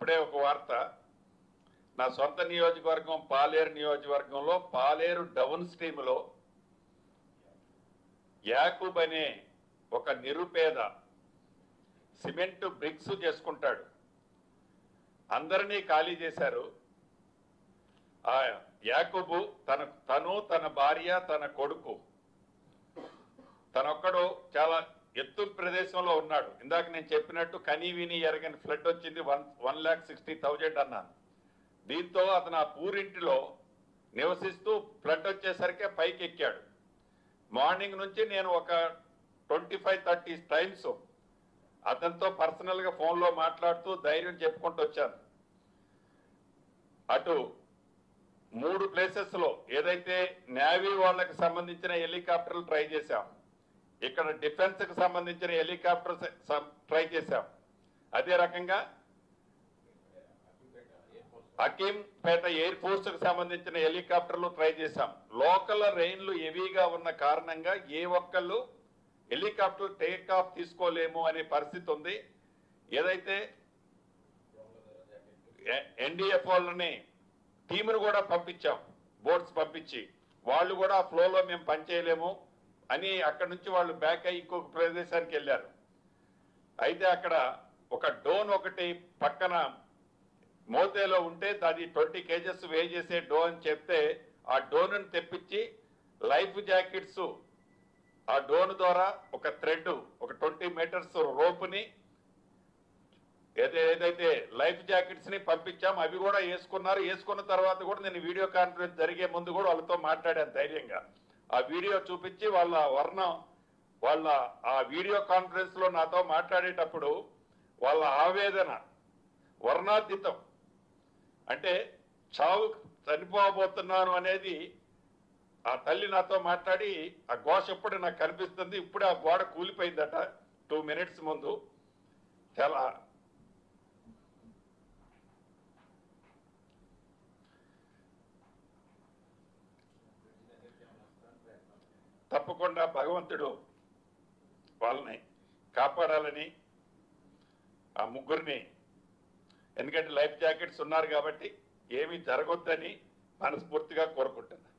ఇప్పుడే ఒక వార్త, నా సొంత నియోజకవర్గం పాలేరు నియోజకవర్గంలో పాలేరు డౌన్ స్ట్రీమ్లో యాకూబ్ అనే ఒక నిరుపేద సిమెంట్ బ్రిక్స్ చేసుకుంటాడు. అందరినీ ఖాళీ చేశారు. ఆ యాకూబు తన భార్య, తన కొడుకు, తనొక్కడు చాలా ఎత్తు ప్రదేశంలో ఉన్నాడు. ఇందాక నేను చెప్పినట్టు కనీవిని ఎరగని ఫ్లడ్ వచ్చింది, 1,60,000 అన్నాను. దీంతో అతను ఆ పూరింటిలో నివసిస్తూ ఫ్లడ్ వచ్చేసరికి పైకి ఎక్కాడు. మార్నింగ్ నుంచి నేను ఒక 25-30 టైమ్స్ అతనితో పర్సనల్గా ఫోన్లో మాట్లాడుతూ ధైర్యం చెప్పుకుంటూ వచ్చాను. అటు 3 ప్లేసెస్లో ఏదైతే నేవీ వాళ్ళకి సంబంధించిన హెలికాప్టర్లు ట్రై చేశాం, ఇక్కడ డిఫెన్స్కి సంబంధించిన హెలికాప్టర్ ట్రై చేశాం, అదే రకంగా హకీంపేట ఎయిర్ ఫోర్స్కి సంబంధించిన హెలికాప్టర్లు ట్రై చేశాం. లోకల్ రెయిన్లు హెవీగా ఉన్న కారణంగా ఏ ఒక్కళ్ళు హెలికాప్టర్ టేక్ ఆఫ్ తీసుకోలేము అనే పరిస్థితి ఉంది. ఏదైతే ఎన్డీఎఫ్ వాళ్ళని టీమును కూడా పంపించాం, బోట్స్ పంపించి, వాళ్ళు కూడా ఆ ఫ్లోలో మేము పనిచేయలేము అని అక్కడి నుంచి వాళ్ళు బ్యాక్ అయ్యి ఇంకొక ప్రదేశానికి వెళ్ళారు. అయితే అక్కడ ఒక డోన్ ఒకటి పక్కన మోతేలో ఉంటే అది 20 kgs వే చేసే డోన్ అని చెప్తే ఆ డోను తెప్పించి లైఫ్ జాకెట్స్ ఆ డోన్ ద్వారా ఒక థ్రెడ్, ఒక 20 మీటర్స్ రోప్ని, ఏదైతే లైఫ్ జాకెట్స్ ని పంపించాం, అవి కూడా వేసుకున్నారు. వేసుకున్న తర్వాత కూడా నేను వీడియో కాన్ఫరెన్స్ జరిగే ముందు కూడా వాళ్ళతో మాట్లాడాను ధైర్యంగా. ఆ వీడియో చూపించి వాళ్ళ ఆ వీడియో కాన్ఫరెన్స్ లో నాతో మాట్లాడేటప్పుడు వాళ్ళ ఆవేదన వర్ణాతీతం. అంటే చనిపోబోతున్నాను అనేది ఆ తల్లి నాతో మాట్లాడి ఆ ఘోష ఎప్పుడు నాకు కనిపిస్తుంది. ఇప్పుడే ఆ గోడ కూలిపోయిందట 2 minutes ముందు. చాలా తప్పకుండా భగవంతుడు వాళ్ళని కాపాడాలని, ఆ ముగ్గురిని, ఎందుకంటే లైఫ్ జాకెట్స్ ఉన్నారు కాబట్టి ఏమీ జరగొద్దని మనస్ఫూర్తిగా కోరుకుంటున్నాను.